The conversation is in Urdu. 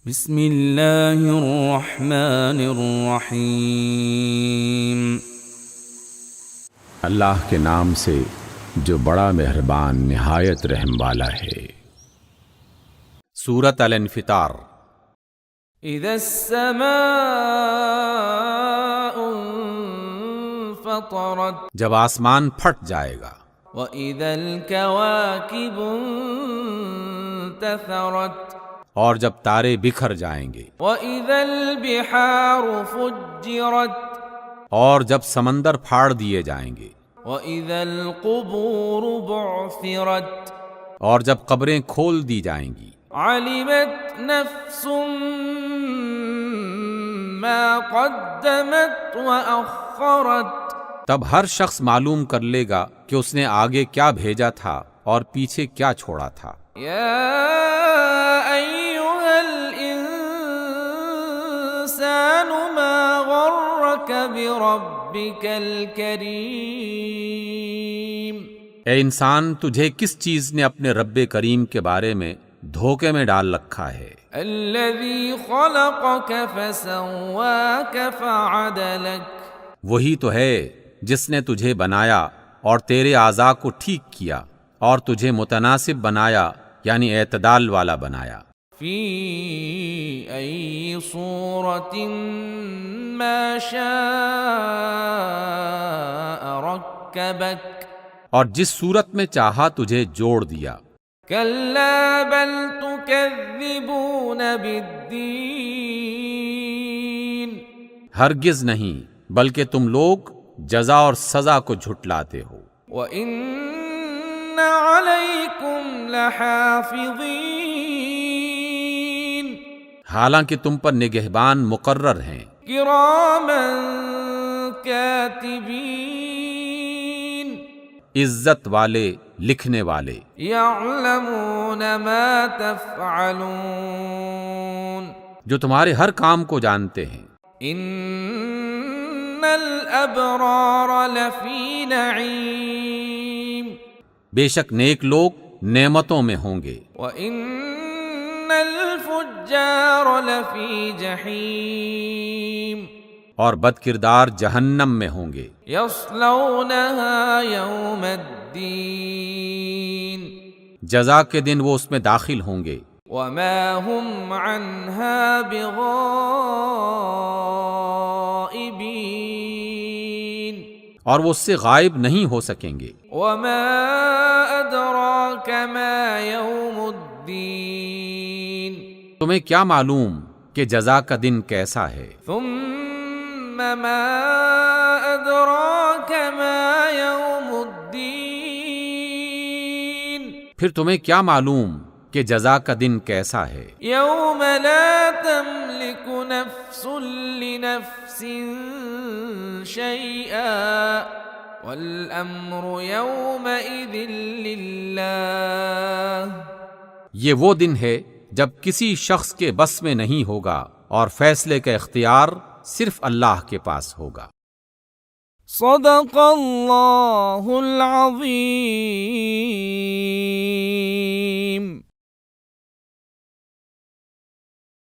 بسم اللہ الرحمن الرحیم۔ اللہ کے نام سے جو بڑا مہربان نہایت رحم والا ہے۔ سورۃ الانفطار۔ اذا السماء انفطرت، جب آسمان پھٹ جائے گا۔ واذا الكواكب انتثرت، اور جب تارے بکھر جائیں گے۔ واذا البحار فجرت، اور جب سمندر پھاڑ دیے جائیں گے۔ واذا القبور بعثرت، اور جب قبریں کھول دی جائیں گی۔ علمت نفس ما قدمت واخرت، تب ہر شخص معلوم کر لے گا کہ اس نے آگے کیا بھیجا تھا اور پیچھے کیا چھوڑا تھا۔ یا ایھا الانسان ما غرک بربک الکریم، اے انسان، تجھے کس چیز نے اپنے رب کریم کے بارے میں دھوکے میں ڈال رکھا ہے؟ الذی خلقک فسواک فعدلک، وہی تو ہے جس نے تجھے بنایا اور تیرے اعضاء کو ٹھیک کیا اور تجھے متناسب بنایا، یعنی اعتدال والا بنایا۔ فی ای صورت ما شاء رکبک، اور جس صورت میں چاہا تجھے جوڑ دیا۔ کلا بل تکذبون بالدین، ہرگز نہیں، بلکہ تم لوگ جزا اور سزا کو جھٹلاتے ہو۔ وَإِنَّ عَلَيْكُمْ لَحَافِظِينَ، حالانکہ تم پر نگہبان مقرر ہیں، کِرَامًا کاتبین، عزت والے، لکھنے والے، یعلمون ما تفعلون، جو تمہارے ہر کام کو جانتے ہیں۔ ان الابرار لفی نعیم، بے شک نیک لوگ نعمتوں میں ہوں گے، وان الفجار لفی جحیم، اور بد کردار جہنم میں ہوں گے، یصلونها یوم الدین، جزا کے دن وہ اس میں داخل ہوں گے، وما هم عنها بغائبین، اور وہ اس سے غائب نہیں ہو سکیں گے۔ وما ادراک ما یوم الدین، تمہیں کیا معلوم کہ جزا کا دن کیسا ہے؟ ثم ما ادراک ما یوم الدین، پھر تمہیں کیا معلوم کہ جزا کا دن کیسا ہے؟ یوم لا تملک نفس لنفس شیئا والامر یومئذ للہ، یہ وہ دن ہے جب کسی شخص کے بس میں نہیں ہوگا اور فیصلے کا اختیار صرف اللہ کے پاس ہوگا۔ صدق اللہ العظیم۔